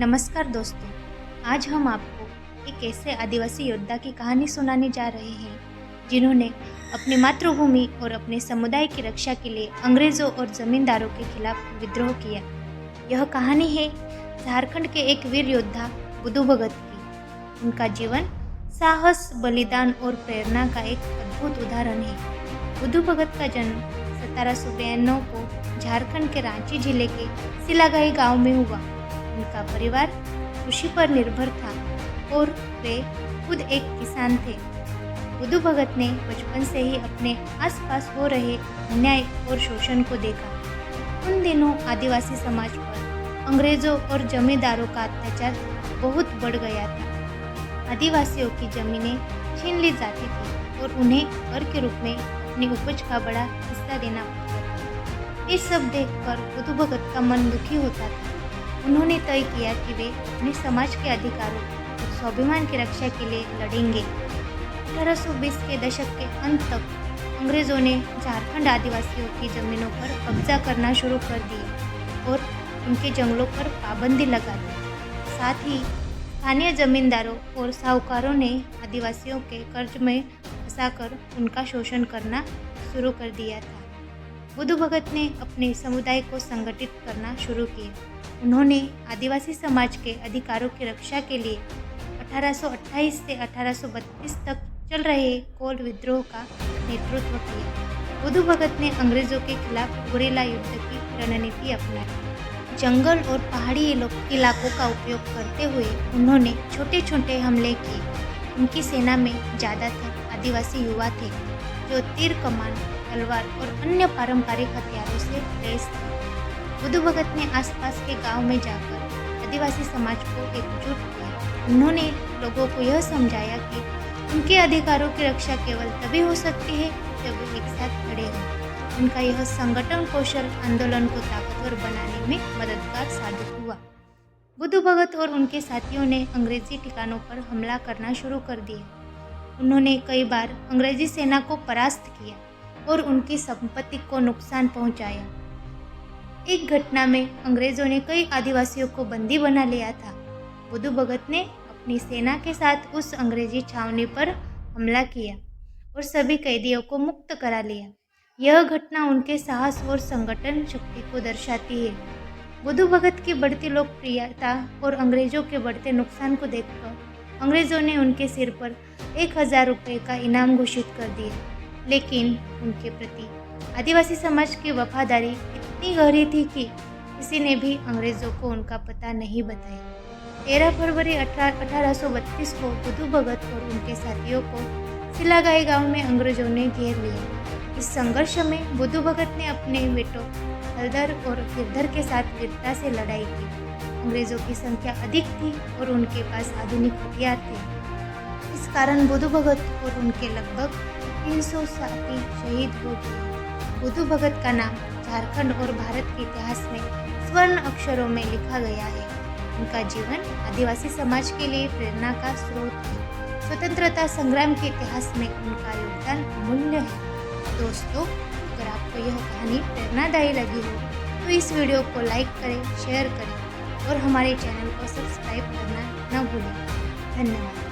नमस्कार दोस्तों, आज हम आपको एक ऐसे आदिवासी योद्धा की कहानी सुनाने जा रहे हैं जिन्होंने अपनी मातृभूमि और अपने समुदाय की रक्षा के लिए अंग्रेजों और जमींदारों के खिलाफ विद्रोह किया। यह कहानी है झारखंड के एक वीर योद्धा बुधू भगत की। उनका जीवन साहस, बलिदान और प्रेरणा का एक अद्भुत उदाहरण है। बुधू भगत का जन्म 1792 को झारखंड के रांची जिले के सिलागाई गांव में हुआ। उनका परिवार कृषि पर निर्भर था और वे खुद एक किसान थे। बुधू भगत ने बचपन से ही अपने आसपास हो रहे अन्याय और शोषण को देखा। उन दिनों आदिवासी समाज पर अंग्रेजों और जमींदारों का अत्याचार बहुत बढ़ गया था। आदिवासियों की जमीनें छीन ली जाती थी और उन्हें कर के रूप में अपनी उपज का बड़ा हिस्सा देना पड़ता। ये सब देखकर बुधू भगत का मन दुखी होता था। उन्होंने तय किया कि वे अपने समाज के अधिकारों और स्वाभिमान की रक्षा के लिए लड़ेंगे। 1820 के दशक के अंत तक अंग्रेजों ने झारखंड आदिवासियों की जमीनों पर कब्जा करना शुरू कर दिया और उनके जंगलों पर पाबंदी लगा दी। साथ ही स्थानीय जमींदारों और साहूकारों ने आदिवासियों के कर्ज में फंसाकर उनका शोषण करना शुरू कर दिया था। बुधू भगत ने अपने समुदाय को संगठित करना शुरू किया। उन्होंने आदिवासी समाज के अधिकारों की रक्षा के लिए 1828 से 1832 तक चल रहे कोल विद्रोह का नेतृत्व किया। बुधू भगत ने अंग्रेजों के खिलाफ गुरिल्ला युद्ध की रणनीति अपनाई। जंगल और पहाड़ी इलाकों का उपयोग करते हुए उन्होंने छोटे छोटे हमले किए। उनकी सेना में ज़्यादातर आदिवासी युवा थे जो तीर कमान, तलवार और अन्य पारंपरिक हथियारों से लैस थे। बुधू भगत ने आसपास के गांव में जाकर आदिवासी समाज को एकजुट किया। उन्होंने लोगों को यह समझाया कि उनके अधिकारों की रक्षा केवल तभी हो सकती है जब वे एक साथ खड़े हों। उनका यह संगठन कौशल आंदोलन को ताकतवर बनाने में मददगार साबित हुआ। बुधू भगत और उनके साथियों ने अंग्रेजी ठिकानों पर हमला करना शुरू कर दिया। उन्होंने कई बार अंग्रेजी सेना को परास्त किया और उनकी संपत्ति को नुकसान पहुंचाया। एक घटना में अंग्रेजों ने कई आदिवासियों को बंदी बना लिया था। बुधू भगत ने अपनी सेना के साथ उस अंग्रेजी छावनी पर हमला किया और सभी कैदियों को मुक्त करा लिया। यह घटना उनके साहस और संगठन शक्ति को दर्शाती है। बुधू भगत की बढ़ती लोकप्रियता और अंग्रेजों के बढ़ते नुकसान को देखकर अंग्रेजों ने उनके सिर पर 1000 रुपये का इनाम घोषित कर दिया। लेकिन उनके प्रति आदिवासी समाज की वफादारी इतनी गहरी थी कि किसी ने भी अंग्रेजों को उनका पता नहीं बताया। 13 फरवरी 1832 को बुधू भगत और उनके साथियों को सिलागाई गांव में अंग्रेजों ने घेर लिया। इस संघर्ष में बुधू भगत ने अपने बेटों हलदर और गिरधर के साथ वीरता से लड़ाई की। अंग्रेजों की संख्या अधिक थी और उनके पास आधुनिक हथियार थे। इस कारण बुधू भगत और उनके लगभग 300 साथी शहीद हो गए। बुधू भगत का नाम झारखंड और भारत के इतिहास में स्वर्ण अक्षरों में लिखा गया है। उनका जीवन आदिवासी समाज के लिए प्रेरणा का स्रोत है। स्वतंत्रता संग्राम के इतिहास में उनका योगदान अमूल्य है। दोस्तों, अगर आपको यह कहानी प्रेरणादायी लगी हो तो इस वीडियो को लाइक करें, शेयर करें और हमारे चैनल को सब्सक्राइब करना न भूलें। धन्यवाद।